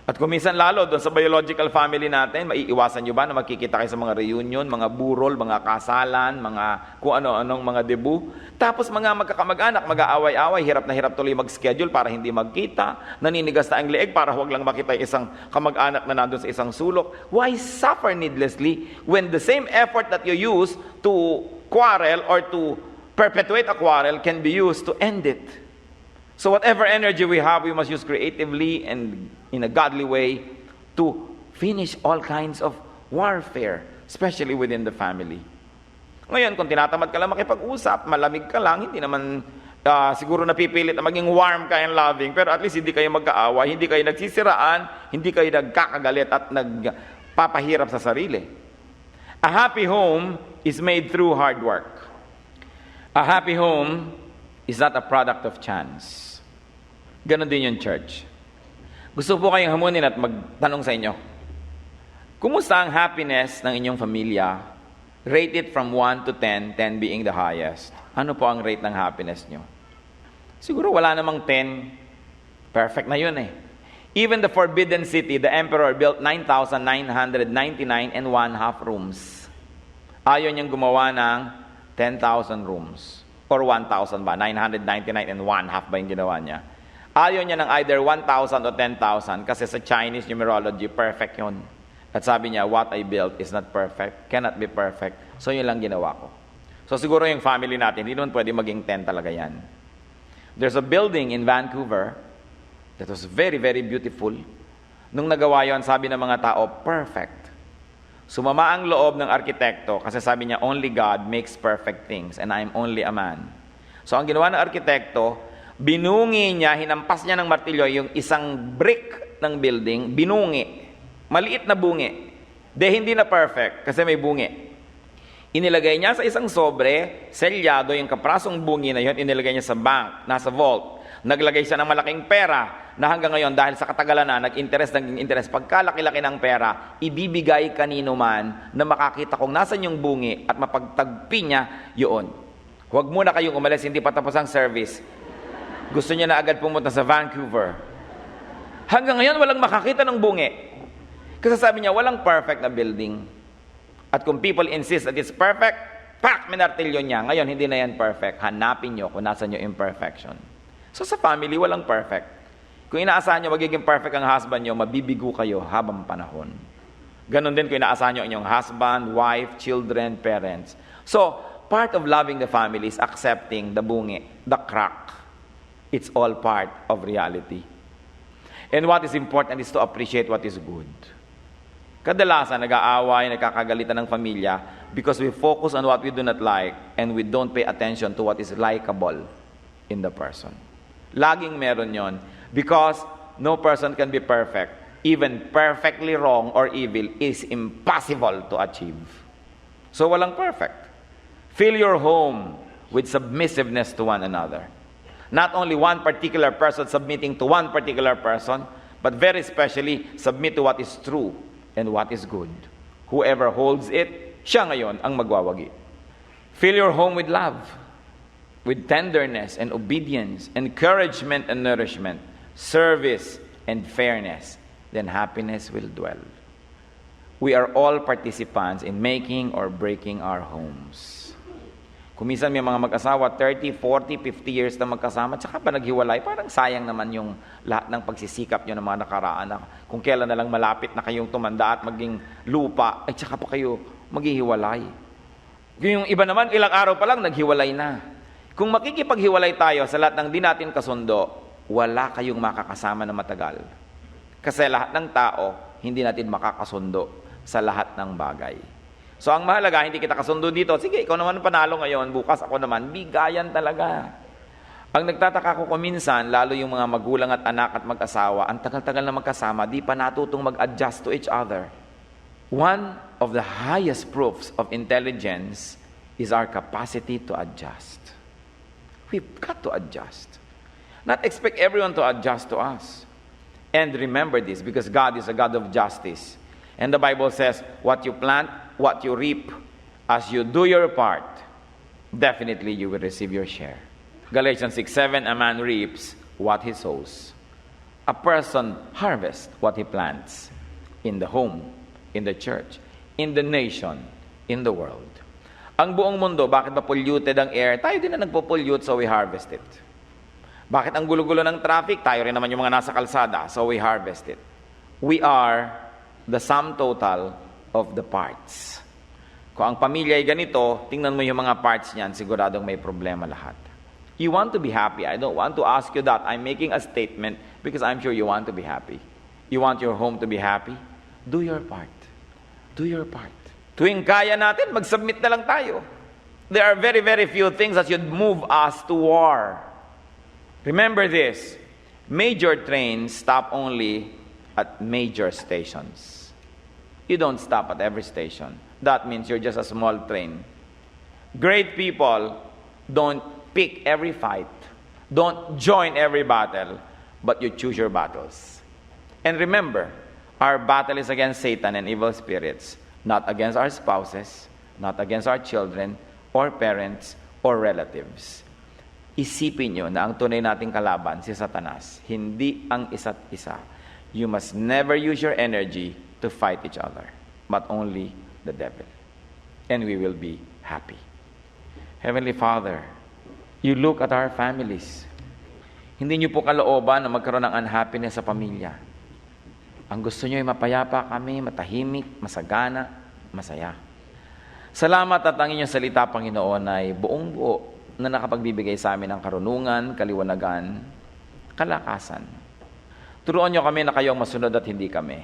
At kung minsan lalo, doon sa biological family natin, maiiwasan nyo ba na magkikita kayo sa mga reunion, mga burol, mga kasalan, mga kung ano-anong mga debut? Tapos mga magkakamag-anak, mag-aaway-away, hirap na hirap tuloy mag-schedule para hindi magkita, naninigas na ang leeg para huwag lang makita yung isang kamag-anak na nandun sa isang sulok. Why suffer needlessly when the same effort that you use to quarrel or to perpetuate a quarrel can be used to end it? So whatever energy we have, we must use creatively and in a godly way to finish all kinds of warfare, especially within the family. Ngayon, kung tinatamad ka lang makipag-usap, malamig ka lang, hindi naman siguro napipilit na maging warm ka and loving, pero at least hindi kayo magkaaway, hindi kayo nagsisiraan, hindi kayo nagkakagalit at nagpapahirap sa sarili. A happy home is made through hard work. A happy home is not a product of chance. Ganon din yung church. Gusto po kayong hamunin at magtanong sa inyo. Kumusta ang happiness ng inyong pamilya? Rate it from 1 to 10, 10 being the highest. Ano po ang rate ng happiness nyo? Siguro wala namang 10. Perfect na yun eh. Even the Forbidden City, the emperor built 9,999 and 1/2 rooms. Ayaw niyang gumawa ng 10,000 rooms. Or 1,000 ba? 999 and 1/2 ba yung ginawa niya? Ayaw niya ng either 1,000 o 10,000 kasi sa Chinese numerology, perfect yun. At sabi niya, what I built is not perfect, cannot be perfect. So yun lang ginawa ko. So siguro yung family natin, hindi naman pwede maging 10 talaga yan. There's a building in Vancouver that was very, very beautiful. Nung nagawa yun, sabi ng mga tao, perfect. Sumama ang loob ng arkitekto kasi sabi niya, only God makes perfect things and I'm only a man. So ang ginawa ng arkitekto, binungi niya, hinampas niya ng martilyo yung isang brick ng building, binungi. Maliit na bungi. Hindi na perfect kasi may bungi. Inilagay niya sa isang sobre, selyado yung kaprasong bungi na yun, inilagay niya sa bank, nasa vault. Naglagay siya ng malaking pera na hanggang ngayon dahil sa katagalan na nag-interest. Pagkalaki-laki ng pera, ibibigay kanino man na makakita kung nasan yung bungi at mapagtagpi niya yun. Huwag muna kayong umalis, hindi pa tapos ang service. Gusto niya na agad pumunta sa Vancouver. Hanggang ngayon, walang makakita ng bungi. Kasi sabi niya, walang perfect na building. At kung people insist that it's perfect, pak, minartilyo niya. Ngayon, hindi na yan perfect. Hanapin niyo kung nasan yung imperfection. So sa family, walang perfect. Kung inaasahan niyo magiging perfect ang husband niyo, mabibigo kayo habang panahon. Ganon din kung inaasahan niyo inyong husband, wife, children, parents. So, part of loving the family is accepting the bungi, the crack. It's all part of reality. And what is important is to appreciate what is good. Kadalasan, nag-aaway, nagkakagalitan ng pamilya because we focus on what we do not like and we don't pay attention to what is likable in the person. Laging meron yon because no person can be perfect. Even perfectly wrong or evil is impossible to achieve. So walang perfect. Fill your home with submissiveness to one another. Not only one particular person submitting to one particular person, but very especially submit to what is true. and what is good. Whoever holds it, siya ngayon ang magwawagi. Fill your home with love, with tenderness and obedience, encouragement and nourishment, service and fairness. Then happiness will dwell. We are all participants in making or breaking our homes. Kung minsan may mga mag-asawa, 30, 40, 50 years na magkasama, tsaka pa naghiwalay, parang sayang naman yung lahat ng pagsisikap nyo ng mga nakaraan. Kung kailan na lang malapit na kayong tumanda at maging lupa, ay tsaka pa kayo maghihiwalay. Yung iba naman, ilang araw pa lang, naghiwalay na. Kung makikipaghiwalay tayo sa lahat ng di natin kasundo, wala kayong makakasama na matagal. Kasi lahat ng tao, hindi natin makakasundo sa lahat ng bagay. So ang mahalaga, hindi kita kasundo dito. Sige, ikaw naman panalo ngayon, bukas ako naman. Bigayan talaga. Ang nagtataka ko minsan, lalo yung mga magulang at anak at mag-asawa, ang tagal-tagal na magkasama, di pa natutong mag-adjust to each other. One of the highest proofs of intelligence is our capacity to adjust. We've got to adjust. Not expect everyone to adjust to us. And remember this, because God is a God of justice. And the Bible says, what you plant, what you reap, as you do your part, definitely you will receive your share. Galatians 6:7, a man reaps what he sows. A person harvests what he plants in the home, in the church, in the nation, in the world. Ang buong mundo, bakit ba polluted ang air? Tayo din na nagpo-pollute, so we harvest it. Bakit ang gulo-gulo ng traffic? Tayo rin naman yung mga nasa kalsada, so we harvest it. We are the sum total of the parts. Kung ang pamilya ay ganito, tingnan mo yung mga parts niyan, siguradong may problema lahat. You want to be happy. I don't want to ask you that. I'm making a statement because I'm sure you want to be happy. You want your home to be happy? Do your part. Do your part. Tuwing kaya natin, mag-submit na lang tayo. There are very, very few things that should move us to war. Remember this, major trains stop only at major stations. You don't stop at every station. That means you're just a small train. Great people don't pick every fight, don't join every battle, but you choose your battles. And remember, our battle is against Satan and evil spirits, not against our spouses, not against our children, or parents, or relatives. Isipin nyo na ang tunay nating kalaban, si Satanas, hindi ang isa't isa. You must never use your energy to fight each other, but only the devil. And we will be happy. Heavenly Father, you look at our families. Hindi nyo po kalooban na magkaroon ng unhappiness sa pamilya. Ang gusto nyo ay mapayapa kami, matahimik, masagana, masaya. Salamat at ang inyong salita, Panginoon, ay buong buo na nakapagbibigay sa amin ng karunungan, kaliwanagan, kalakasan. Turuan nyo kami na kayo ang masunod at hindi kami.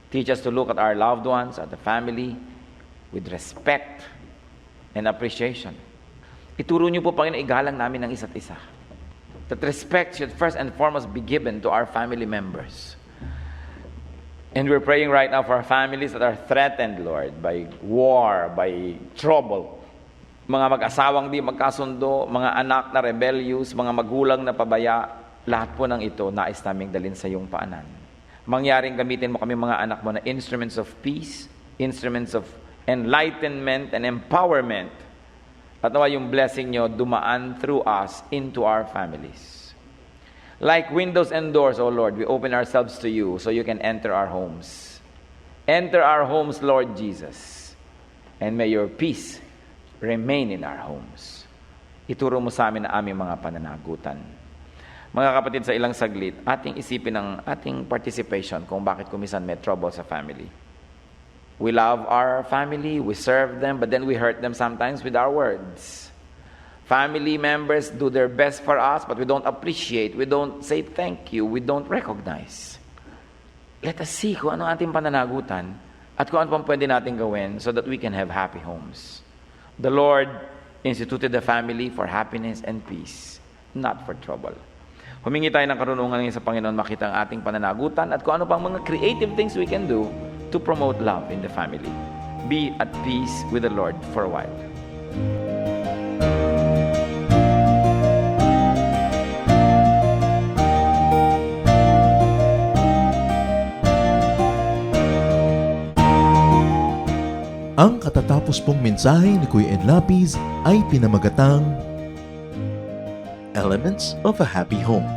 Teach us to look at our loved ones, at the family, with respect and appreciation. Ituro nyo po, Panginoon, igalang namin ng isa't isa. That respect should first and foremost be given to our family members. And we're praying right now for our families that are threatened, Lord, by war, by trouble. Mga mag-asawang di magkasundo, mga anak na rebellious, mga magulang na pabaya, lahat po ng ito nais naming dalhin sa iyong paanan. Mangyaring gamitin mo kami mga anak mo na instruments of peace, instruments of enlightenment and empowerment. At nawa yung blessing nyo dumaan through us into our families. Like windows and doors, O Lord, we open ourselves to you so you can enter our homes. Enter our homes, Lord Jesus. And may your peace remain in our homes. Ituro mo sa amin ang aming mga pananagutan. Mga kapatid, sa ilang saglit, ating isipin ang ating participation kung bakit kumisan may trouble sa family. We love our family, we serve them, but then we hurt them sometimes with our words. Family members do their best for us, but we don't appreciate, we don't say thank you, we don't recognize. Let us see kung ano ating pananagutan at kung ano pang pwede natin gawin so that we can have happy homes. The Lord instituted the family for happiness and peace, not for trouble. Humingi tayo ng karunungan ngayon sa Panginoon, makita ang ating pananagutan at kung ano pang mga creative things we can do to promote love in the family. Be at peace with the Lord for a while. Ang katatapos pong mensahe ni Kuya Ed Lapiz ay pinamagatang Elements of a Happy Home.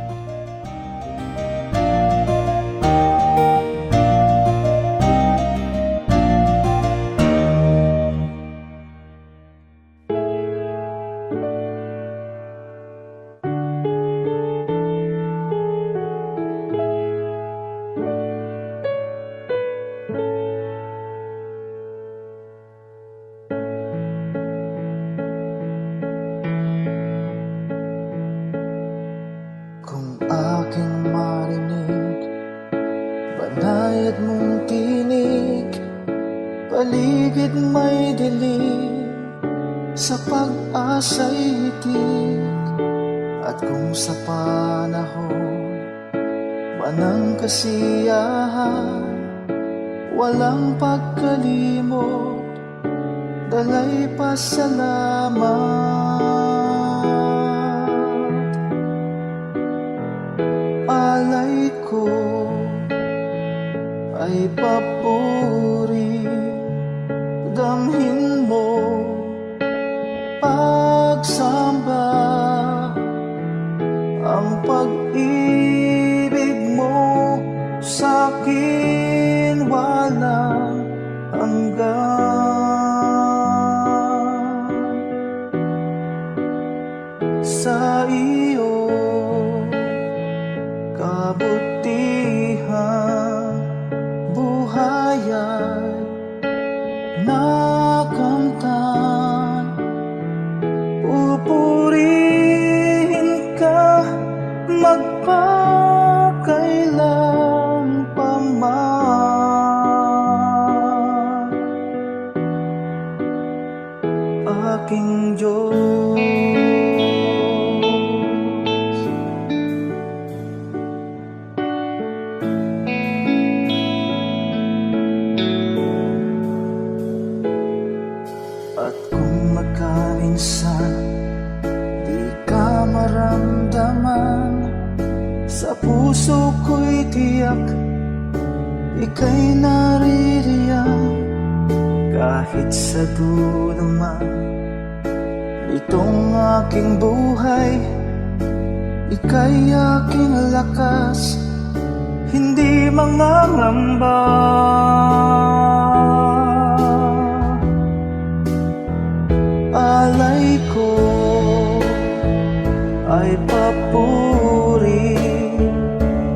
Kung aking marinig, banayad mong tinig, paligid may dilim, sa pag-asa'y hitik. At kung sa panahon man ng kasiyahan, walang pagkalimot, dalay pasalamat. Alay ko ay papuri, damhin mo pagsamba, ang pag-ibig mo sa'kin walang hanggan. Sa iyo kabutihan, buhay ay nakamtan. Pupurihin ka magpakailan pa man, aking Diyos. At kung magkaminsan di ka maramdaman, sa puso ko'y tiyak ika'y naririyan. Kahit sa dulo man nitong aking buhay, ika'y aking lakas, hindi mangangamba. Alay ko ay papuri,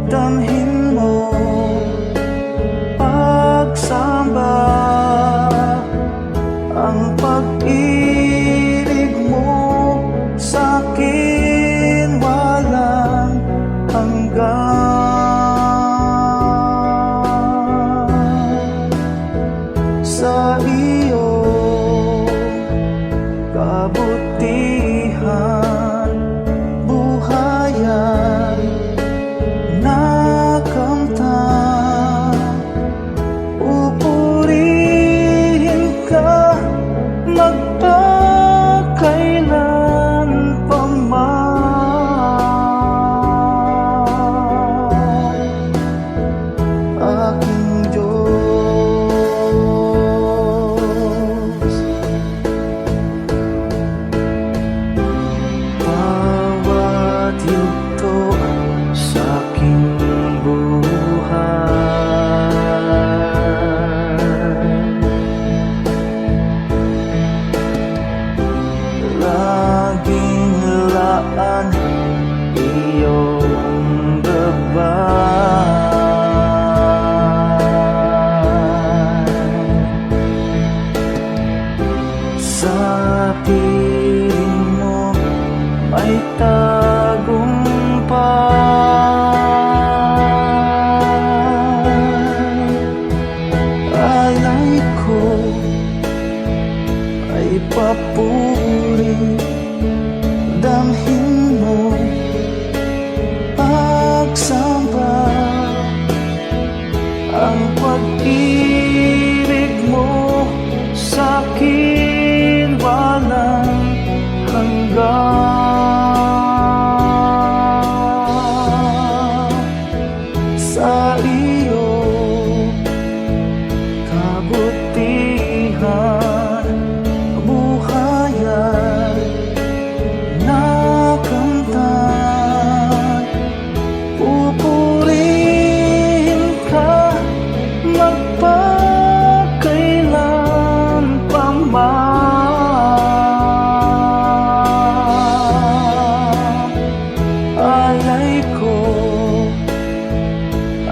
damhin mo pagsamba, ang pag-ibig mo sa'kin walang hanggan.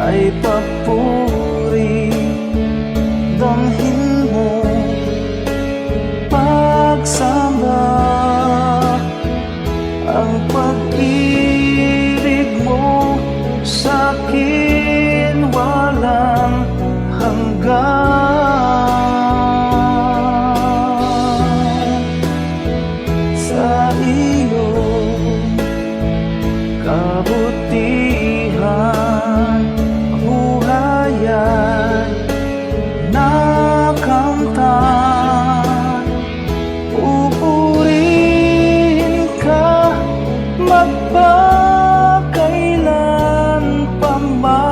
ay papuri. Damhin mo pagsamba, ang pag-ibig mo sa'kin walang hanggan. Sa iyong kabutihan, buhay ay nakamtan. Pupurihin ka magpakailan pa man,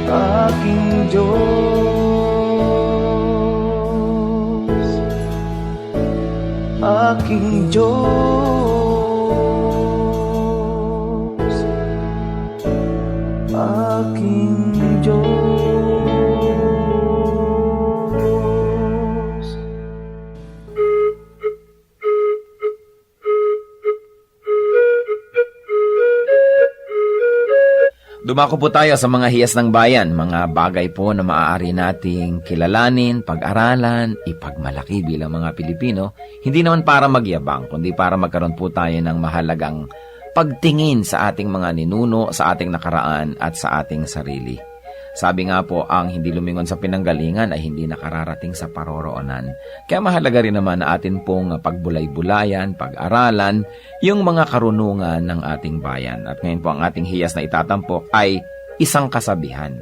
aking Diyos, aking Diyos, aking Diyos. Dumako po tayo sa mga hiyas ng bayan, mga bagay po na maaari nating kilalanin, pag-aralan, ipagmalaki bilang mga Pilipino, hindi naman para magyabang, kundi para magkaroon po tayo ng mahalagang pagtingin sa ating mga ninuno, sa ating nakaraan at sa ating sarili. Sabi nga po, ang hindi lumingon sa pinanggalingan ay hindi nakararating sa paroroonan. Kaya mahalaga rin naman na atin pong pagbulay-bulayan, pag-aralan, yung mga karunungan ng ating bayan. At ngayon po ang ating hiyas na itatampok ay isang kasabihan.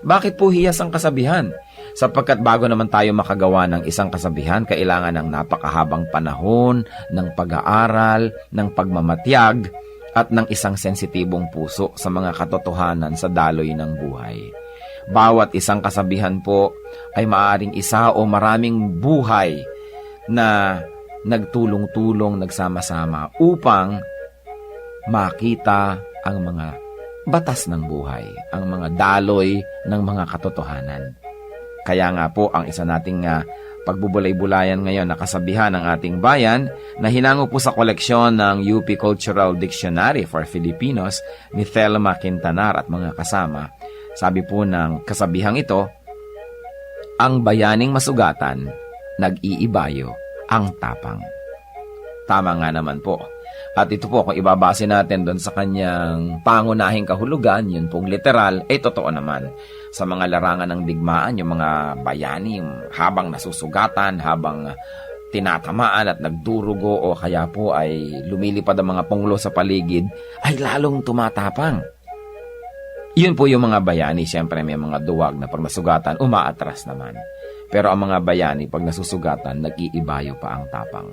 Bakit po hiyas ang kasabihan? Sapagkat bago naman tayo makagawa ng isang kasabihan, kailangan ng napakahabang panahon, ng pag-aaral, ng pagmamatyag, at ng isang sensitibong puso sa mga katotohanan sa daloy ng buhay. Bawat isang kasabihan po ay maaaring isa o maraming buhay na nagtulong-tulong, nagsama-sama upang makita ang mga batas ng buhay, ang mga daloy ng mga katotohanan. Kaya nga po ang isa nating pagbubulay-bulayan ngayon na kasabihan ng ating bayan na hinango po sa koleksyon ng UP Cultural Dictionary for Filipinos ni Thelma Quintanar at mga kasama. Sabi po ng kasabihang ito, ang bayaning masugatan, nag-iibayo ang tapang. Tama nga naman po. At ito po, kung ibabase natin doon sa kanyang pangunahing kahulugan, yun pong literal, totoo naman. Sa mga larangan ng digmaan, yung mga bayani, habang nasusugatan, habang tinatamaan at nagdurugo o kaya po ay lumilipad ang mga punglo sa paligid, ay lalong tumatapang. Yun po yung mga bayani, siyempre may mga duwag na pag nasugatan, umaatras naman. Pero ang mga bayani, pag nasusugatan, nag-iibayo pa ang tapang.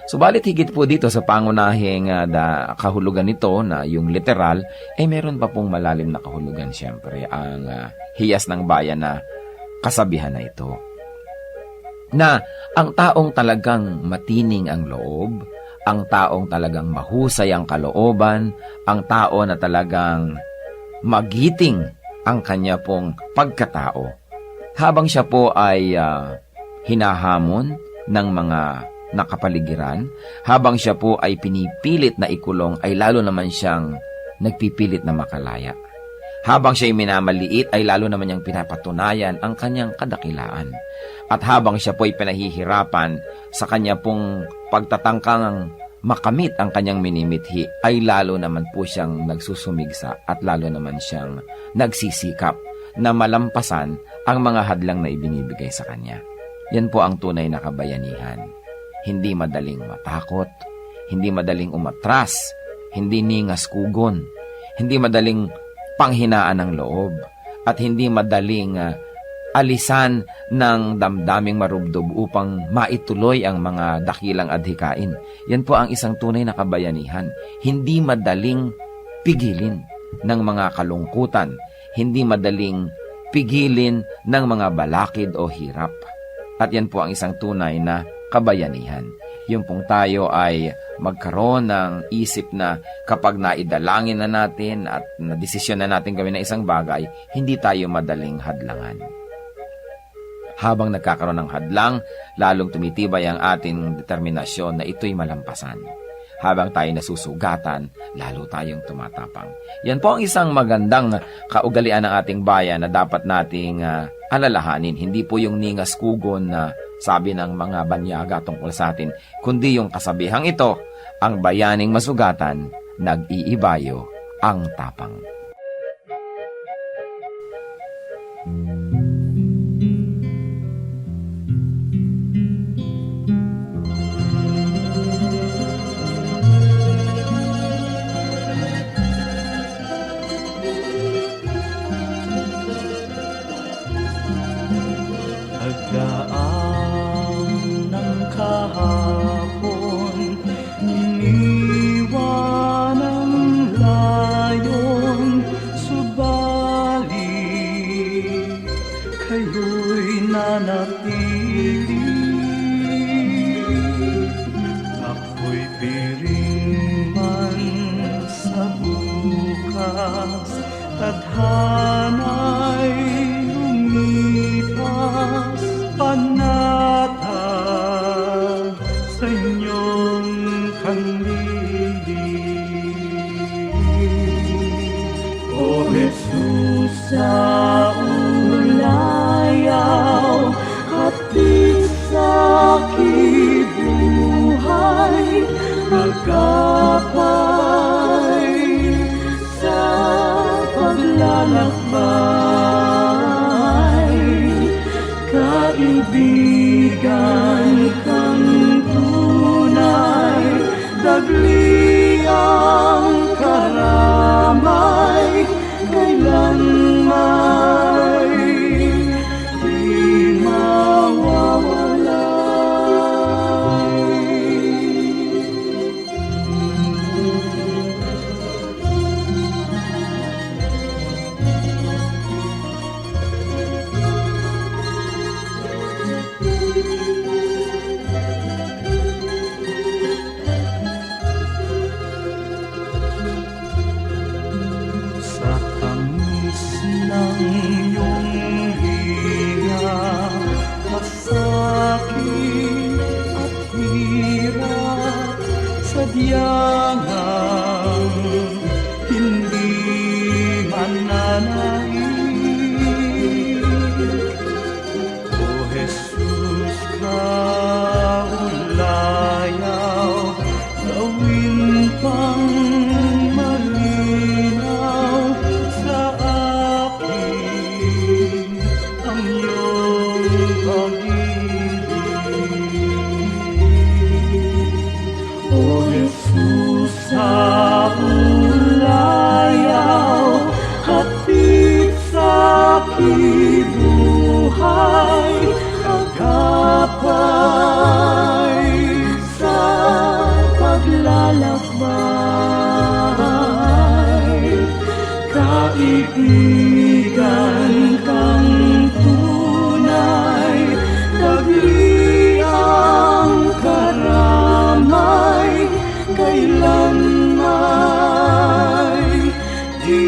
Subalit higit po dito sa pangunahing kahulugan nito na yung literal, meron pa pong malalim na kahulugan siyempre ang hiyas ng bayan na kasabihan na ito. Na ang taong talagang matining ang loob, ang taong talagang mahusay ang kalooban, ang tao na talagang magiting ang kanya pong pagkatao, habang siya po ay hinahamon ng mga nakapaligiran, habang siya po ay pinipilit na ikulong, ay lalo naman siyang nagpipilit na makalaya. Habang siya ay minamaliit, ay lalo naman niyang pinapatunayan ang kanyang kadakilaan. At habang siya po ay pinahihirapan sa kanya pong pagtatangkang makamit ang kanyang minimithi, ay lalo naman po siyang nagsusumigsa at lalo naman siyang nagsisikap na malampasan ang mga hadlang na ibinibigay sa kanya. Yan po ang tunay na kabayanihan. Hindi madaling matakot, hindi madaling umatras, hindi ningas kugon, hindi madaling panghinaan ng loob, at hindi madaling alisan ng damdaming marubdob upang maituloy ang mga dakilang adhikain. Yan po ang isang tunay na kabayanihan. Hindi madaling pigilin ng mga kalungkutan, hindi madaling pigilin ng mga balakid o hirap. At yan po ang isang tunay na kabayanihan. Yung pong tayo ay magkaroon ng isip na kapag naidalangin na natin at nadesisyon na natin gawin na isang bagay, hindi tayo madaling hadlangan. Habang nagkakaroon ng hadlang, lalong tumitibay ang ating determinasyon na ito'y malampasan. habang tayo nasusugatan, lalo tayong tumatapang. Yan po ang isang magandang kaugalian ng ating bayan na dapat nating alalahanin. Hindi po yung ningas kugon na sabi ng mga banyaga tungkol sa atin, kundi yung kasabihang ito, ang bayaning masugatan, nag-iibayo ang tapang. Pagdaan ng kahapon, iniwan ang layon, subalit kayo'y nanatili. Ako'y piring man sa bukas, tadhana'y lumipas, panatag sa inyong kandili. O Jesus, sa ulayaw, hatid sa kibuhay, agapay sa paglalakbay, kaibigan kang tunay, dagli ang karamay, kailan may di sa tamis ng iyong hiya, masakit at hirap, sadyang hindi mananaig. O Jesus, kaulayaw, gawin pang malinaw sa akin ang iyong pag-ibig. O Jesus, sa ulayaw, hatid sa kibuhay, agapay sa paglalakbay, kaibigan kang tunay, dagli ang karamay, kailan may di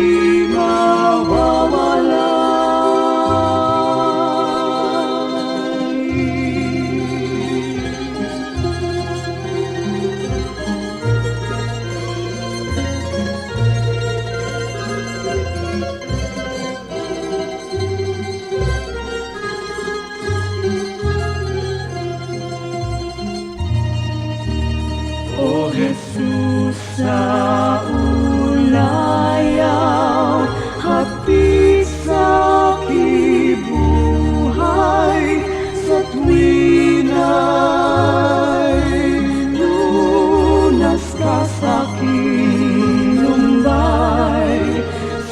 O Jesus, sa ulayaw, hatid sa kibuhay, sa tuwina'y lunas ka sa aking lumbay,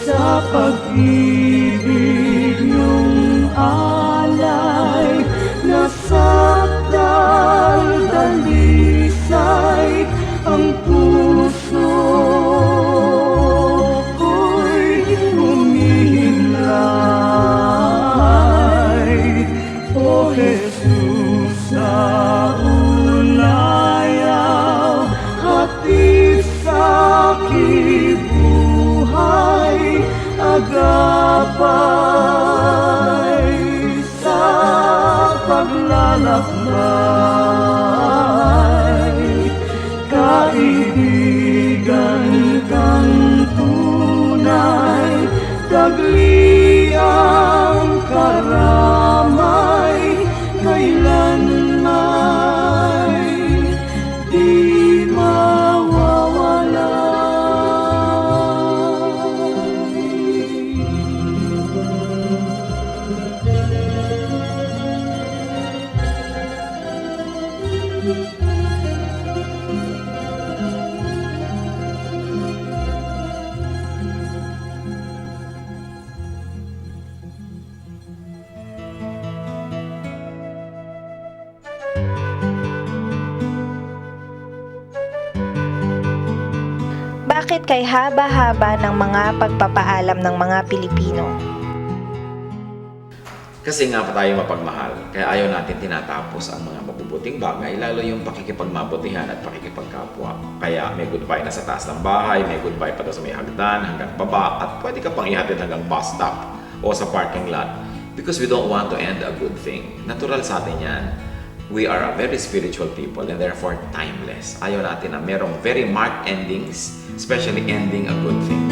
sa pag-ibig niyong alay, nasakdal dalisay ang puso ko'y humihimlay. O Jesus, sa ulayaw, hatid sa kibuhay, agapay liyang karamay kailanman di mawawala. Bakit kay haba-haba ng mga pagpapaalam ng mga Pilipino? Kasi nga pa tayo mapagmahal, kaya ayaw natin tinatapos ang mga mabubuting bagay, lalo yung pakikipagmabutihan at pakikipagkapwa. Kaya may goodbye na sa taas ng bahay, may goodbye pa daw sa may hagdan, hanggang baba, at pwede ka pang ihatid hanggang bus stop o sa parking lot. Because we don't want to end a good thing. Natural sa atin yan. We are a very spiritual people and therefore timeless. Ayaw natin na merong very marked endings, especially ending a good thing.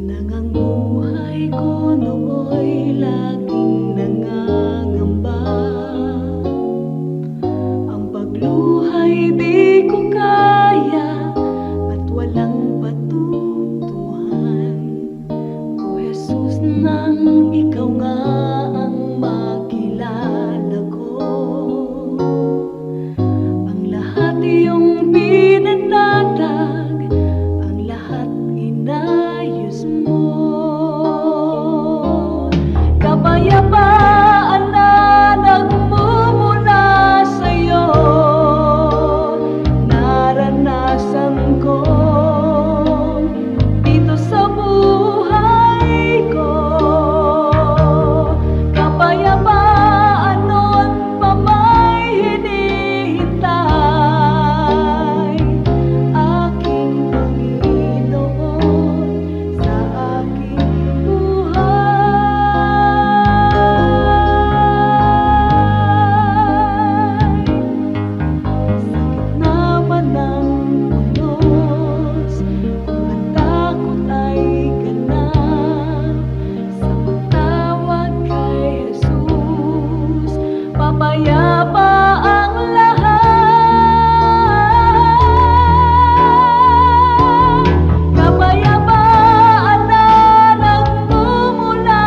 Nang ang buhay ko nooy laging nangangamba, ang pagluhay di ko kaya at walang patutunguhan. O Jesus, nang ikaw nga ang makilala ko, ang lahat iyong pinanatag, ang lahat inayos mo. Kapayapaan na nagmumula sa'yo, naranasan ko dito sa buhay ko. Kapayapaan noon pa may hinihintay, aking Panginoon sa aking buhay. Sa gitna man ng unos, kung ang takot ay ganap, sa pagtawag kay Jesus, papayapa ang lahat. Kapayapaan na nagmumula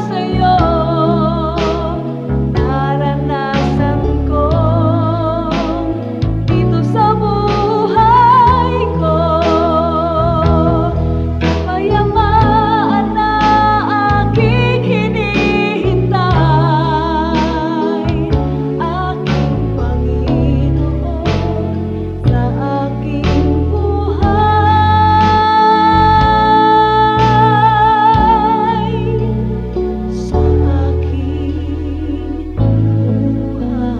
sa'yo, naranasan ko dito sa buhay ko. Kapayapaan na aking hinihintay, aking Panginoon sa aking buhay, sa aking buhay.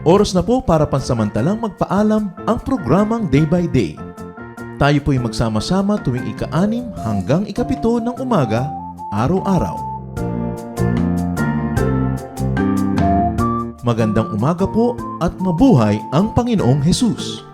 Oras na po para pansamantalang magpaalam ang programang Day by Day. Tayo po'y magsama-sama tuwing ika-6 hanggang ika-7 ng umaga, araw-araw. Magandang umaga po at mabuhay ang Panginoong Hesus!